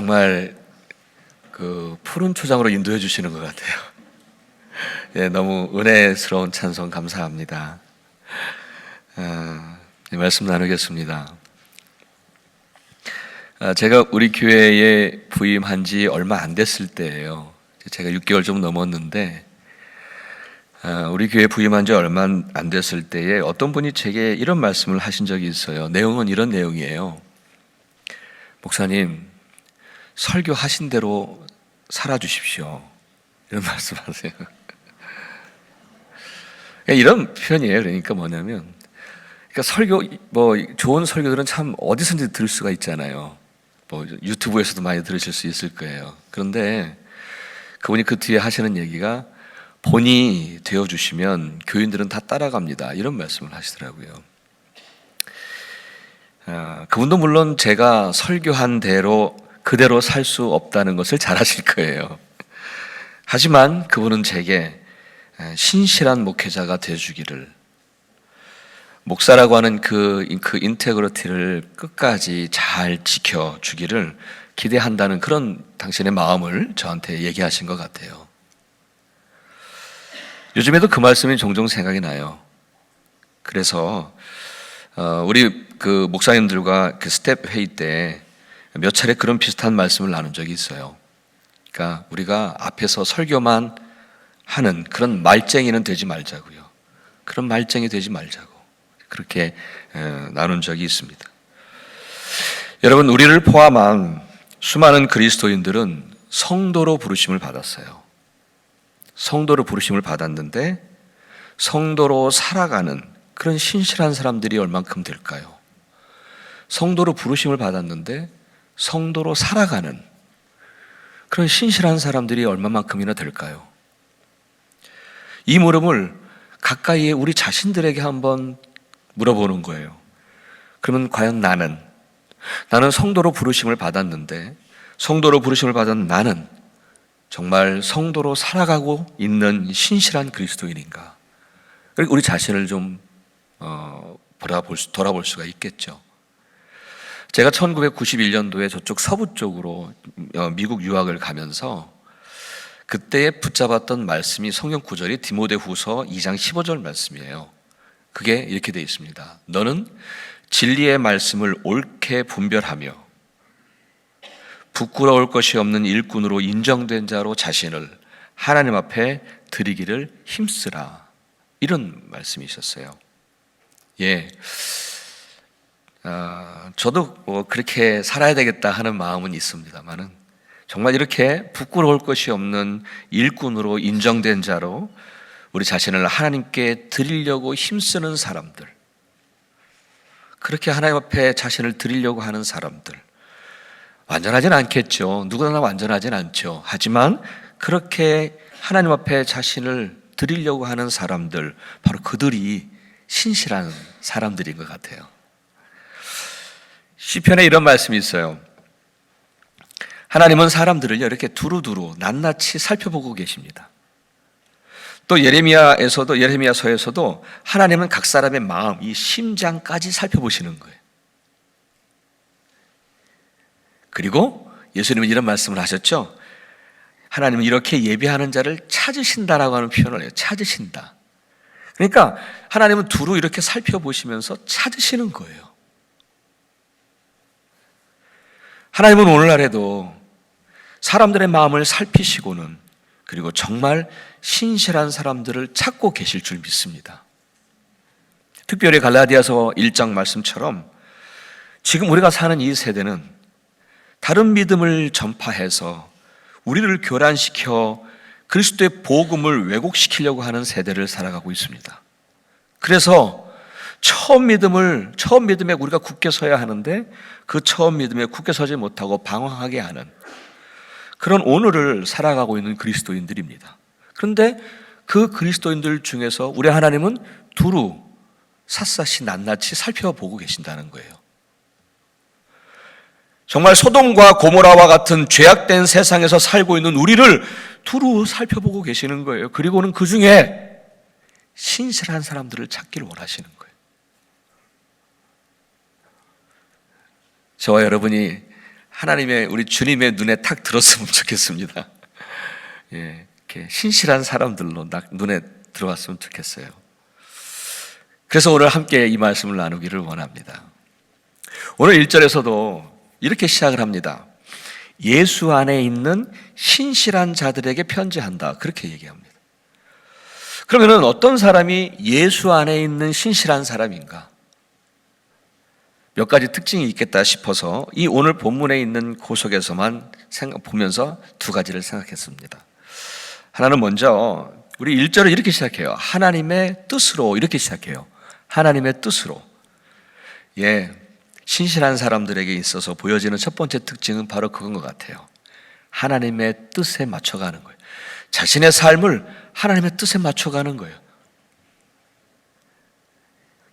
정말 그 푸른 초장으로 인도해 주시는 것 같아요. 예, 너무 은혜스러운 찬송 감사합니다. 이 말씀 나누겠습니다. 제가 우리 교회에 부임한 지 얼마 안 됐을 때예요. 제가 6개월 좀 넘었는데 우리 교회 부임한 지 얼마 안 됐을 때에 어떤 분이 제게 이런 말씀을 하신 적이 있어요. 내용은 이런 내용이에요. 목사님, 설교하신 대로 살아주십시오. 이런 말씀하세요. 이런 표현이에요. 그러니까 뭐냐면, 그러니까 설교, 좋은 설교들은 참 어디서든지 들을 수가 있잖아요. 유튜브에서도 많이 들으실 수 있을 거예요. 그런데 그분이 그 뒤에 하시는 얘기가 본이 되어주시면 교인들은 다 따라갑니다. 이런 말씀을 하시더라고요. 그분도 물론 제가 설교한 대로 그대로 살 수 없다는 것을 잘 아실 거예요. 하지만 그분은 제게 신실한 목회자가 되어주기를, 목사라고 하는 그 인테그리티를 끝까지 잘 지켜주기를 기대한다는 그런 당신의 마음을 저한테 얘기하신 것 같아요. 요즘에도 그 말씀이 종종 생각이 나요. 그래서 우리 그 목사님들과 그 스텝 회의 때 몇 차례 그런 비슷한 말씀을 나눈 적이 있어요. 그러니까 우리가 앞에서 설교만 하는 그런 말쟁이는 되지 말자고요. 그런 말쟁이 되지 말자고. 그렇게 나눈 적이 있습니다. 여러분, 우리를 포함한 수많은 그리스도인들은 성도로 부르심을 받았어요. 성도로 부르심을 받았는데 성도로 살아가는 그런 신실한 사람들이 얼만큼 될까요? 성도로 부르심을 받았는데 성도로 살아가는 그런 신실한 사람들이 얼마만큼이나 될까요? 이 물음을 가까이에 우리 자신들에게 한번 물어보는 거예요. 그러면 과연 나는 성도로 부르심을 받았는데, 성도로 부르심을 받은 나는 정말 성도로 살아가고 있는 신실한 그리스도인인가? 우리 자신을 좀 돌아볼 수가 있겠죠. 제가 1991년도에 저쪽 서부 쪽으로 미국 유학을 가면서 그때 붙잡았던 말씀이 성경 구절이 디모데후서 2장 15절 말씀이에요. 그게 이렇게 되어 있습니다. 너는 진리의 말씀을 옳게 분별하며 부끄러울 것이 없는 일꾼으로 인정된 자로 자신을 하나님 앞에 드리기를 힘쓰라. 이런 말씀이 있었어요. 예, 저도 그렇게 살아야 되겠다 하는 마음은 있습니다만은 정말 이렇게 부끄러울 것이 없는 일꾼으로 인정된 자로 우리 자신을 하나님께 드리려고 힘쓰는 사람들, 그렇게 하나님 앞에 자신을 드리려고 하는 사람들, 완전하진 않겠죠. 누구나 완전하진 않죠. 하지만 그렇게 하나님 앞에 자신을 드리려고 하는 사람들, 바로 그들이 신실한 사람들인 것 같아요. 시편에 이런 말씀이 있어요. 하나님은 사람들을 이렇게 두루두루 낱낱이 살펴보고 계십니다. 또 예레미야서에서도 하나님은 각 사람의 마음, 이 심장까지 살펴보시는 거예요. 그리고 예수님은 이런 말씀을 하셨죠. 하나님은 이렇게 예배하는 자를 찾으신다라고 하는 표현을 해요. 찾으신다. 그러니까 하나님은 두루 이렇게 살펴보시면서 찾으시는 거예요. 하나님은 오늘날에도 사람들의 마음을 살피시고는, 그리고 정말 신실한 사람들을 찾고 계실 줄 믿습니다. 특별히 갈라디아서 1장 말씀처럼 지금 우리가 사는 이 세대는 다른 믿음을 전파해서 우리를 교란시켜 그리스도의 복음을 왜곡시키려고 하는 세대를 살아가고 있습니다. 그래서 처음 믿음에 우리가 굳게 서야 하는데 그 처음 믿음에 굳게 서지 못하고 방황하게 하는 그런 오늘을 살아가고 있는 그리스도인들입니다. 그런데 그 그리스도인들 중에서 우리 하나님은 두루 샅샅이 낱낱이 살펴보고 계신다는 거예요. 정말 소돔과 고모라와 같은 죄악된 세상에서 살고 있는 우리를 두루 살펴보고 계시는 거예요. 그리고는 그 중에 신실한 사람들을 찾기를 원하시는 거예요. 저와 여러분이 우리 주님의 눈에 탁 들었으면 좋겠습니다. 예, 이렇게 신실한 사람들로 눈에 들어왔으면 좋겠어요. 그래서 오늘 함께 이 말씀을 나누기를 원합니다. 오늘 1절에서도 이렇게 시작을 합니다. 예수 안에 있는 신실한 자들에게 편지한다. 그렇게 얘기합니다. 그러면은 어떤 사람이 예수 안에 있는 신실한 사람인가? 몇 가지 특징이 있겠다 싶어서 이 오늘 본문에 있는 고속에서만 보면서 두 가지를 생각했습니다. 하나는 먼저 우리 1절을 이렇게 시작해요. 하나님의 뜻으로 이렇게 시작해요. 하나님의 뜻으로. 예, 신실한 사람들에게 있어서 보여지는 첫 번째 특징은 바로 그건 것 같아요. 하나님의 뜻에 맞춰가는 거예요. 자신의 삶을 하나님의 뜻에 맞춰가는 거예요.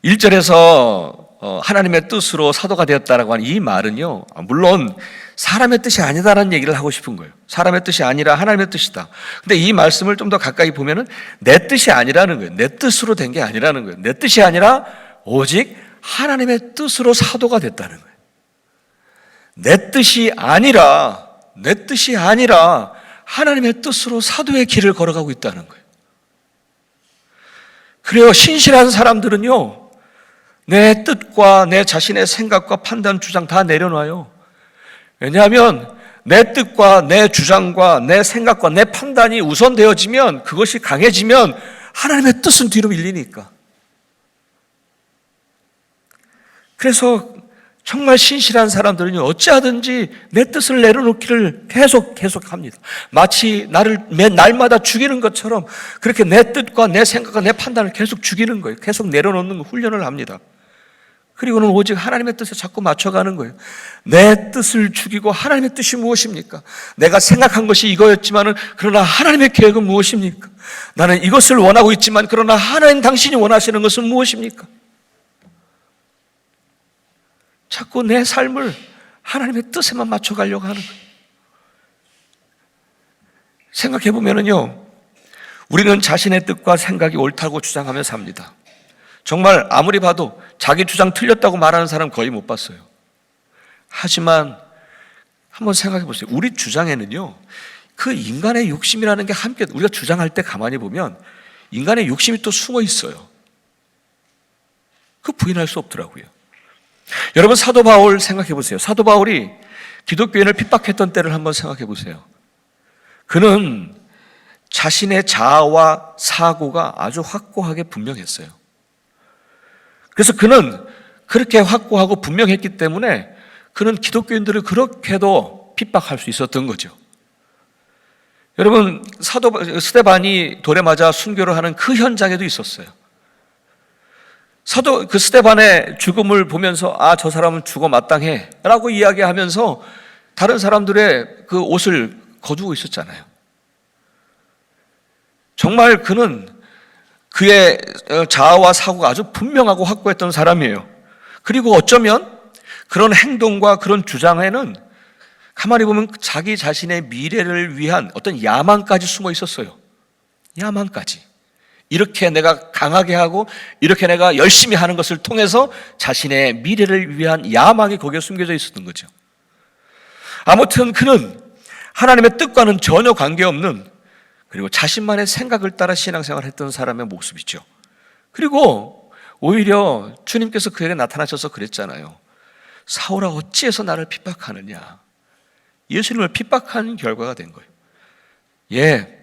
1절에서 하나님의 뜻으로 사도가 되었다라고 하는 이 말은요, 물론 사람의 뜻이 아니다라는 얘기를 하고 싶은 거예요. 사람의 뜻이 아니라 하나님의 뜻이다. 근데 이 말씀을 좀 더 가까이 보면은 내 뜻이 아니라는 거예요. 내 뜻으로 된 게 아니라는 거예요. 내 뜻이 아니라 오직 하나님의 뜻으로 사도가 됐다는 거예요. 내 뜻이 아니라 하나님의 뜻으로 사도의 길을 걸어가고 있다는 거예요. 그래요. 신실한 사람들은요, 내 뜻과 내 자신의 생각과 판단, 주장 다 내려놔요. 왜냐하면 내 뜻과 내 주장과 내 생각과 내 판단이 우선되어지면, 그것이 강해지면 하나님의 뜻은 뒤로 밀리니까. 그래서 정말 신실한 사람들은요, 어찌하든지 내 뜻을 내려놓기를 계속합니다. 마치 나를 날마다 죽이는 것처럼 그렇게 내 뜻과 내 생각과 내 판단을 계속 죽이는 거예요. 계속 내려놓는 훈련을 합니다. 그리고는 오직 하나님의 뜻에 자꾸 맞춰가는 거예요. 내 뜻을 죽이고 하나님의 뜻이 무엇입니까? 내가 생각한 것이 이거였지만은 그러나 하나님의 계획은 무엇입니까? 나는 이것을 원하고 있지만 그러나 하나님 당신이 원하시는 것은 무엇입니까? 자꾸 내 삶을 하나님의 뜻에만 맞춰가려고 하는 거예요. 생각해보면요, 우리는 자신의 뜻과 생각이 옳다고 주장하며 삽니다. 정말 아무리 봐도 자기 주장 틀렸다고 말하는 사람 거의 못 봤어요. 하지만 한번 생각해 보세요. 우리 주장에는요, 그 인간의 욕심이라는 게 함께, 우리가 주장할 때 가만히 보면 인간의 욕심이 또 숨어 있어요. 그 부인할 수 없더라고요. 여러분, 사도 바울 생각해 보세요. 사도 바울이 기독교인을 핍박했던 때를 한번 생각해 보세요. 그는 자신의 자아와 사고가 아주 확고하게 분명했어요. 그래서 그는 그렇게 확고하고 분명했기 때문에 그는 기독교인들을 그렇게도 핍박할 수 있었던 거죠. 여러분, 사도 스데반이 돌에 맞아 순교를 하는 그 현장에도 있었어요. 그 스데반의 죽음을 보면서 저 사람은 죽어 마땅해 라고 이야기하면서 다른 사람들의 그 옷을 거두고 있었잖아요. 정말 그는 그의 자아와 사고가 아주 분명하고 확고했던 사람이에요. 그리고 어쩌면 그런 행동과 그런 주장에는 가만히 보면 자기 자신의 미래를 위한 어떤 야망까지 숨어 있었어요. 야망까지. 이렇게 내가 강하게 하고 이렇게 내가 열심히 하는 것을 통해서 자신의 미래를 위한 야망이 거기에 숨겨져 있었던 거죠. 아무튼 그는 하나님의 뜻과는 전혀 관계없는, 그리고 자신만의 생각을 따라 신앙생활을 했던 사람의 모습이죠. 그리고 오히려 주님께서 그에게 나타나셔서 그랬잖아요. 사울아, 어찌해서 나를 핍박하느냐. 예수님을 핍박한 결과가 된 거예요. 예,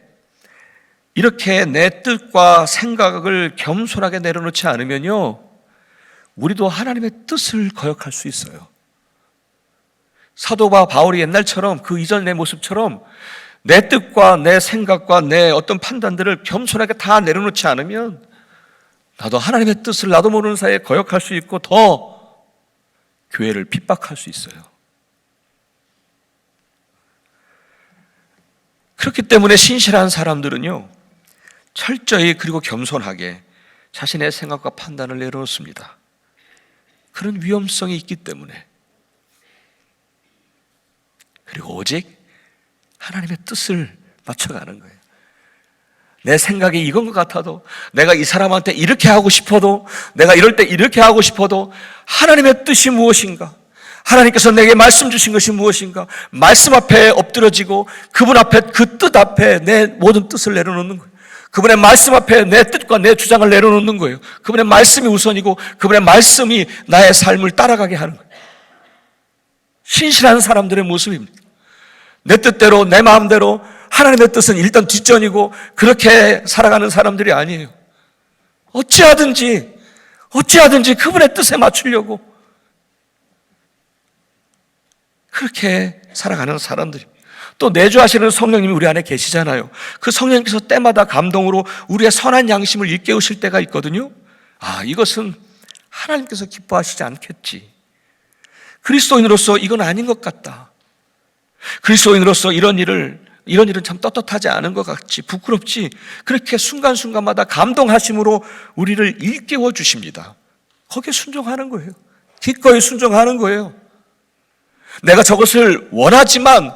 이렇게 내 뜻과 생각을 겸손하게 내려놓지 않으면요, 우리도 하나님의 뜻을 거역할 수 있어요. 사도바 바울이 옛날처럼, 그 이전 내 모습처럼 내 뜻과 내 생각과 내 어떤 판단들을 겸손하게 다 내려놓지 않으면 나도 하나님의 뜻을 나도 모르는 사이에 거역할 수 있고 더 교회를 핍박할 수 있어요. 그렇기 때문에 신실한 사람들은요, 철저히 그리고 겸손하게 자신의 생각과 판단을 내려놓습니다. 그런 위험성이 있기 때문에. 그리고 오직 하나님의 뜻을 맞춰가는 거예요. 내 생각이 이건 것 같아도, 내가 이 사람한테 이렇게 하고 싶어도, 내가 이럴 때 이렇게 하고 싶어도 하나님의 뜻이 무엇인가? 하나님께서 내게 말씀 주신 것이 무엇인가? 말씀 앞에 엎드러지고 그분 앞에, 그 뜻 앞에 내 모든 뜻을 내려놓는 거예요. 그분의 말씀 앞에 내 뜻과 내 주장을 내려놓는 거예요. 그분의 말씀이 우선이고 그분의 말씀이 나의 삶을 따라가게 하는 거예요. 신실한 사람들의 모습입니다. 내 뜻대로, 내 마음대로, 하나님의 뜻은 일단 뒷전이고 그렇게 살아가는 사람들이 아니에요. 어찌하든지 그분의 뜻에 맞추려고 그렇게 살아가는 사람들이. 또 내주하시는 성령님이 우리 안에 계시잖아요. 그 성령님께서 때마다 감동으로 우리의 선한 양심을 일깨우실 때가 있거든요. 이것은 하나님께서 기뻐하시지 않겠지. 그리스도인으로서 이건 아닌 것 같다. 그리스도인으로서 이런 일은 참 떳떳하지 않은 것 같지, 부끄럽지. 그렇게 순간순간마다 감동하심으로 우리를 일깨워 주십니다. 거기에 순종하는 거예요. 기꺼이 순종하는 거예요. 내가 저것을 원하지만,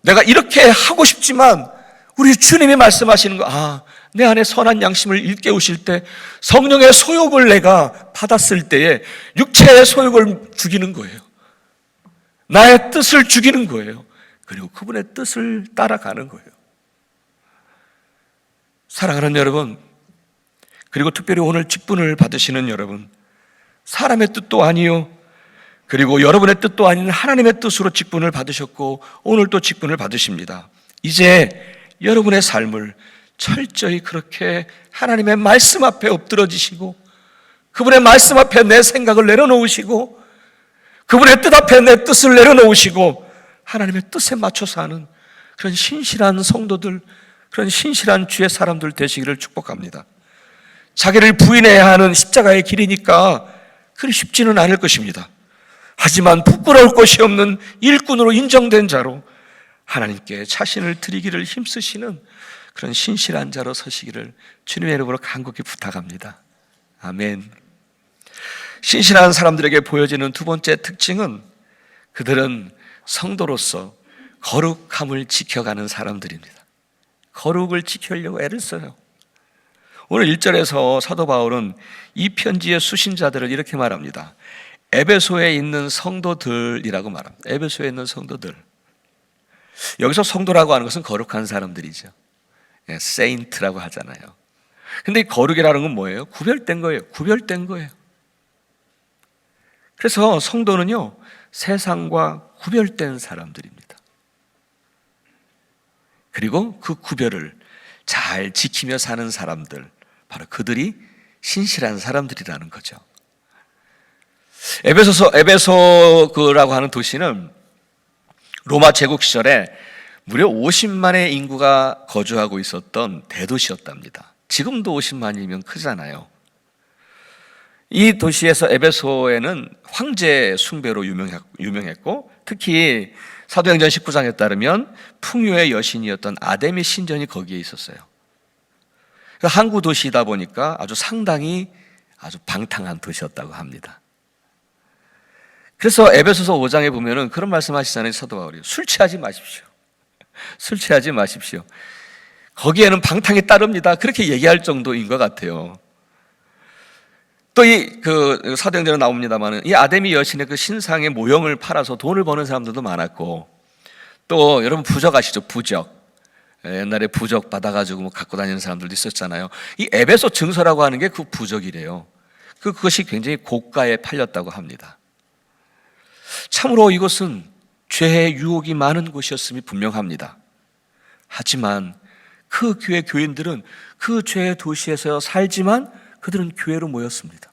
내가 이렇게 하고 싶지만 우리 주님이 말씀하시는 거, 내 안에 선한 양심을 일깨우실 때 성령의 소욕을 내가 받았을 때에 육체의 소욕을 죽이는 거예요. 나의 뜻을 죽이는 거예요. 그리고 그분의 뜻을 따라가는 거예요. 사랑하는 여러분, 그리고 특별히 오늘 직분을 받으시는 여러분, 사람의 뜻도 아니요, 그리고 여러분의 뜻도 아닌 하나님의 뜻으로 직분을 받으셨고 오늘 또 직분을 받으십니다. 이제 여러분의 삶을 철저히 그렇게 하나님의 말씀 앞에 엎드러지시고 그분의 말씀 앞에 내 생각을 내려놓으시고 그분의 뜻 앞에 내 뜻을 내려놓으시고 하나님의 뜻에 맞춰서 하는 그런 신실한 성도들, 그런 신실한 주의 사람들 되시기를 축복합니다. 자기를 부인해야 하는 십자가의 길이니까 그리 쉽지는 않을 것입니다. 하지만 부끄러울 것이 없는 일꾼으로 인정된 자로 하나님께 자신을 드리기를 힘쓰시는 그런 신실한 자로 서시기를 주님의 이름으로 간곡히 부탁합니다. 아멘. 신실한 사람들에게 보여지는 두 번째 특징은 그들은 성도로서 거룩함을 지켜가는 사람들입니다. 거룩을 지키려고 애를 써요. 오늘 1절에서 사도 바울은 이 편지의 수신자들을 이렇게 말합니다. 에베소에 있는 성도들이라고 말합니다. 에베소에 있는 성도들. 여기서 성도라고 하는 것은 거룩한 사람들이죠. 세인트라고 하잖아요. 근데 이 거룩이라는 건 뭐예요? 구별된 거예요. 구별된 거예요. 그래서 성도는요, 세상과 구별된 사람들입니다. 그리고 그 구별을 잘 지키며 사는 사람들, 바로 그들이 신실한 사람들이라는 거죠. 에베소라고 하는 도시는 로마 제국 시절에 무려 50만의 인구가 거주하고 있었던 대도시였답니다. 지금도 50만이면 크잖아요. 이 도시에서 에베소에는 황제 숭배로 유명했고 특히 사도행전 19장에 따르면 풍요의 여신이었던 아데미 신전이 거기에 있었어요. 항구 도시이다 보니까 상당히 방탕한 도시였다고 합니다. 그래서 에베소서 5장에 보면은 그런 말씀 하시잖아요. 사도 바울이 술 취하지 마십시오. 술 취하지 마십시오. 거기에는 방탕이 따릅니다. 그렇게 얘기할 정도인 것 같아요. 또 사도행전에 나옵니다만은 이 아데미 여신의 그 신상의 모형을 팔아서 돈을 버는 사람들도 많았고, 또 여러분 부적 아시죠? 부적. 옛날에 부적 받아가지고 갖고 다니는 사람들도 있었잖아요. 이 에베소 증서라고 하는 게 그 부적이래요. 그것이 굉장히 고가에 팔렸다고 합니다. 참으로 이것은 죄의 유혹이 많은 곳이었음이 분명합니다. 하지만 그 교회 교인들은 그 죄의 도시에서 살지만 그들은 교회로 모였습니다.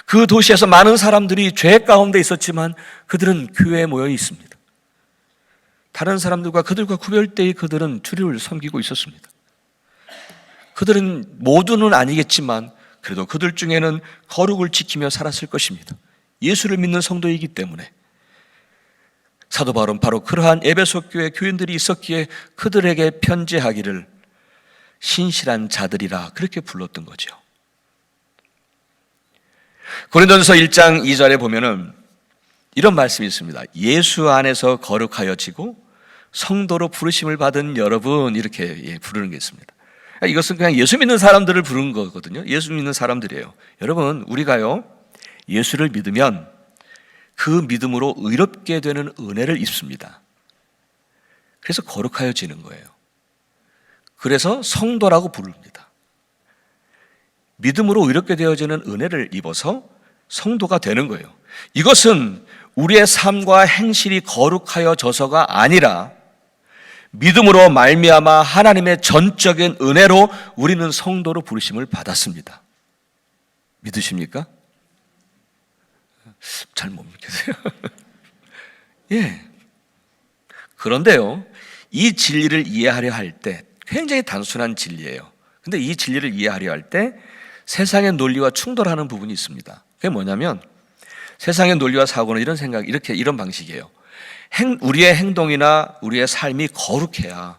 그 도시에서 많은 사람들이 죄 가운데 있었지만 그들은 교회에 모여 있습니다. 다른 사람들과 그들과 구별되이 그들은 주를 섬기고 있었습니다. 그들은 모두는 아니겠지만 그래도 그들 중에는 거룩을 지키며 살았을 것입니다. 예수를 믿는 성도이기 때문에. 사도 바울은 바로 그러한 에베소 교회 교인들이 있었기에 그들에게 편지하기를 신실한 자들이라 그렇게 불렀던 거죠. 고린도전서 1장 2절에 보면은 이런 말씀이 있습니다. 예수 안에서 거룩하여지고 성도로 부르심을 받은 여러분, 이렇게 부르는 게 있습니다. 이것은 그냥 예수 믿는 사람들을 부르는 거거든요. 예수 믿는 사람들이에요. 여러분, 우리가요 예수를 믿으면 그 믿음으로 의롭게 되는 은혜를 입습니다. 그래서 거룩하여지는 거예요. 그래서 성도라고 부릅니다. 믿음으로 의롭게 되어지는 은혜를 입어서 성도가 되는 거예요. 이것은 우리의 삶과 행실이 거룩하여져서가 아니라 믿음으로 말미암아 하나님의 전적인 은혜로 우리는 성도로 부르심을 받았습니다. 믿으십니까? 잘 못 믿겠어요. 예. 그런데요, 이 진리를 이해하려 할 때 굉장히 단순한 진리예요. 근데 이 진리를 이해하려 할 때 세상의 논리와 충돌하는 부분이 있습니다. 그게 뭐냐면 세상의 논리와 사고는 이런 생각, 이런 방식이에요. 우리의 행동이나 우리의 삶이 거룩해야,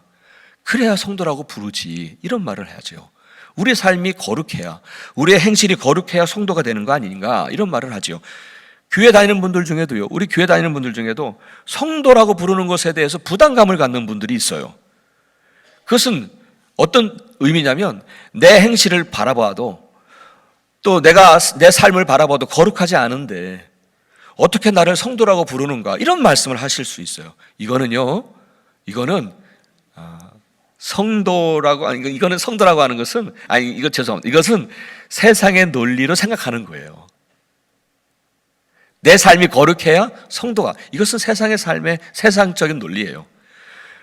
그래야 성도라고 부르지, 이런 말을 하죠. 우리의 삶이 거룩해야, 우리의 행실이 거룩해야 성도가 되는 거 아닌가, 이런 말을 하죠. 교회 다니는 분들 중에도요, 우리 교회 다니는 분들 중에도 성도라고 부르는 것에 대해서 부담감을 갖는 분들이 있어요. 그것은 어떤 의미냐면 내 행실을 바라봐도, 또 내가 내 삶을 바라봐도 거룩하지 않은데 어떻게 나를 성도라고 부르는가, 이런 말씀을 하실 수 있어요. 이거는 성도라고, 이거는 성도라고 하는 것은, 이것은 세상의 논리로 생각하는 거예요. 내 삶이 거룩해야 성도가, 이것은 세상의 삶의 세상적인 논리예요.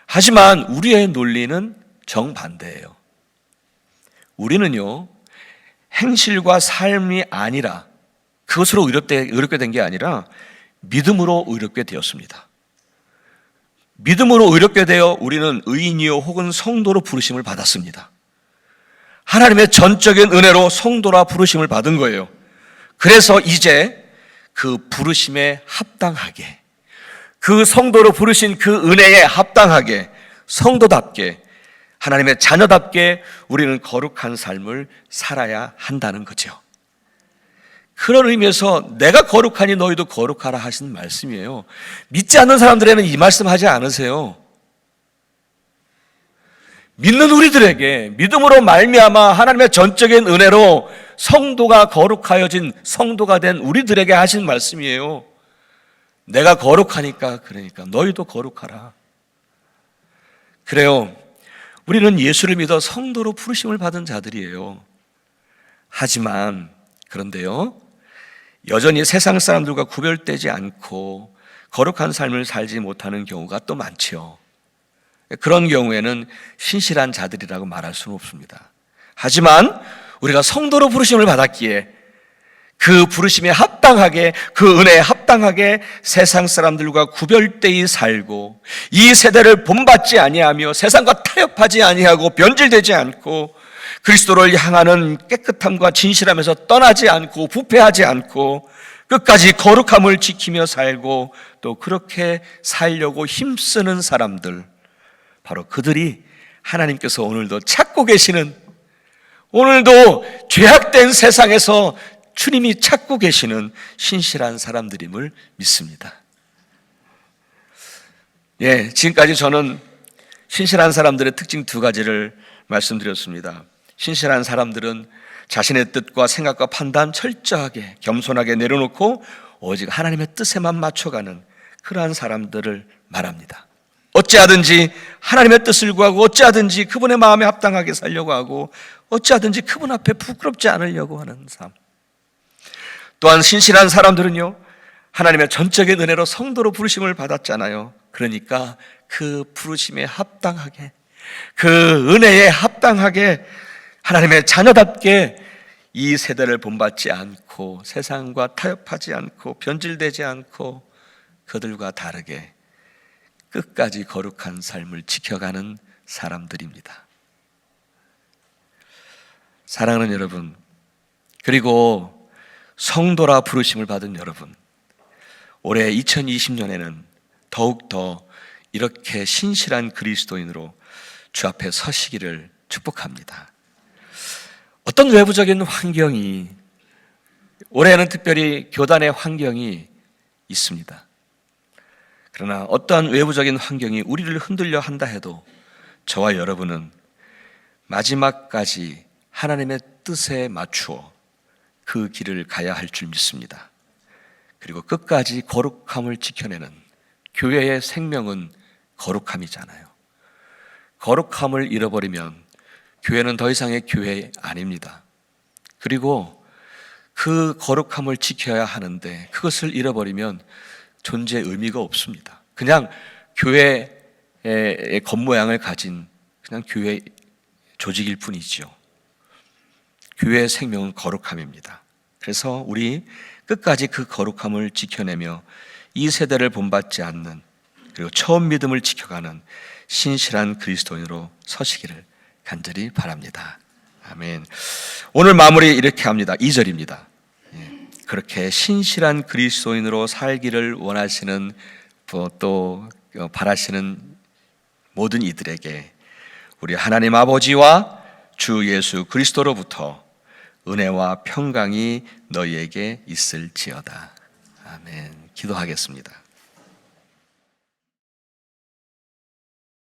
하지만 우리의 논리는 정반대예요. 우리는요, 행실과 삶이 아니라, 그것으로 의롭게 된 게 아니라 믿음으로 의롭게 되었습니다. 믿음으로 의롭게 되어 우리는 의인이요 혹은 성도로 부르심을 받았습니다. 하나님의 전적인 은혜로 성도라 부르심을 받은 거예요. 그래서 이제 그 부르심에 합당하게, 그 성도로 부르신 그 은혜에 합당하게, 성도답게, 하나님의 자녀답게 우리는 거룩한 삶을 살아야 한다는 거죠. 그런 의미에서 내가 거룩하니 너희도 거룩하라 하신 말씀이에요. 믿지 않는 사람들에는 이 말씀 하지 않으세요. 믿는 우리들에게 믿음으로 말미암아 하나님의 전적인 은혜로 성도가 거룩하여진 성도가 된 우리들에게 하신 말씀이에요. 내가 거룩하니까, 그러니까 너희도 거룩하라. 그래요. 우리는 예수를 믿어 성도로 부르심을 받은 자들이에요. 하지만 그런데요, 여전히 세상 사람들과 구별되지 않고 거룩한 삶을 살지 못하는 경우가 또 많죠. 그런 경우에는 신실한 자들이라고 말할 수는 없습니다. 하지만 우리가 성도로 부르심을 받았기에 그 부르심에 합당하게, 그 은혜에 합당하게 세상 사람들과 구별되이 살고 이 세대를 본받지 아니하며 세상과 타협하지 아니하고 변질되지 않고 그리스도를 향하는 깨끗함과 진실함에서 떠나지 않고 부패하지 않고 끝까지 거룩함을 지키며 살고 또 그렇게 살려고 힘쓰는 사람들, 바로 그들이 하나님께서 오늘도 찾고 계시는, 오늘도 죄악된 세상에서 주님이 찾고 계시는 신실한 사람들임을 믿습니다. 예, 지금까지 저는 신실한 사람들의 특징 두 가지를 말씀드렸습니다. 신실한 사람들은 자신의 뜻과 생각과 판단 철저하게 겸손하게 내려놓고 오직 하나님의 뜻에만 맞춰가는 그러한 사람들을 말합니다. 어찌하든지 하나님의 뜻을 구하고 어찌하든지 그분의 마음에 합당하게 살려고 하고 어찌하든지 그분 앞에 부끄럽지 않으려고 하는 삶. 또한 신실한 사람들은요, 하나님의 전적인 은혜로 성도로 부르심을 받았잖아요. 그러니까 그 부르심에 합당하게, 그 은혜에 합당하게 하나님의 자녀답게 이 세대를 본받지 않고 세상과 타협하지 않고 변질되지 않고 그들과 다르게 끝까지 거룩한 삶을 지켜가는 사람들입니다. 사랑하는 여러분, 그리고 성도라 부르심을 받은 여러분, 올해 2020년에는 더욱더 이렇게 신실한 그리스도인으로 주 앞에 서시기를 축복합니다. 어떤 외부적인 환경이, 올해는 특별히 교단의 환경이 있습니다. 그러나 어떠한 외부적인 환경이 우리를 흔들려 한다 해도 저와 여러분은 마지막까지 하나님의 뜻에 맞추어 그 길을 가야 할 줄 믿습니다. 그리고 끝까지 거룩함을 지켜내는 교회의 생명은 거룩함이잖아요. 거룩함을 잃어버리면 교회는 더 이상의 교회 아닙니다. 그리고 그 거룩함을 지켜야 하는데 그것을 잃어버리면 존재의 의미가 없습니다. 그냥 교회의 겉모양을 가진 그냥 교회 조직일 뿐이죠. 교회의 생명은 거룩함입니다. 그래서 우리 끝까지 그 거룩함을 지켜내며 이 세대를 본받지 않는, 그리고 처음 믿음을 지켜가는 신실한 그리스도인으로 서시기를 간절히 바랍니다. 아멘. 오늘 마무리 이렇게 합니다. 2절입니다. 그렇게 신실한 그리스도인으로 살기를 원하시는, 또 바라시는 모든 이들에게 우리 하나님 아버지와 주 예수 그리스도로부터 은혜와 평강이 너희에게 있을지어다. 아멘. 기도하겠습니다.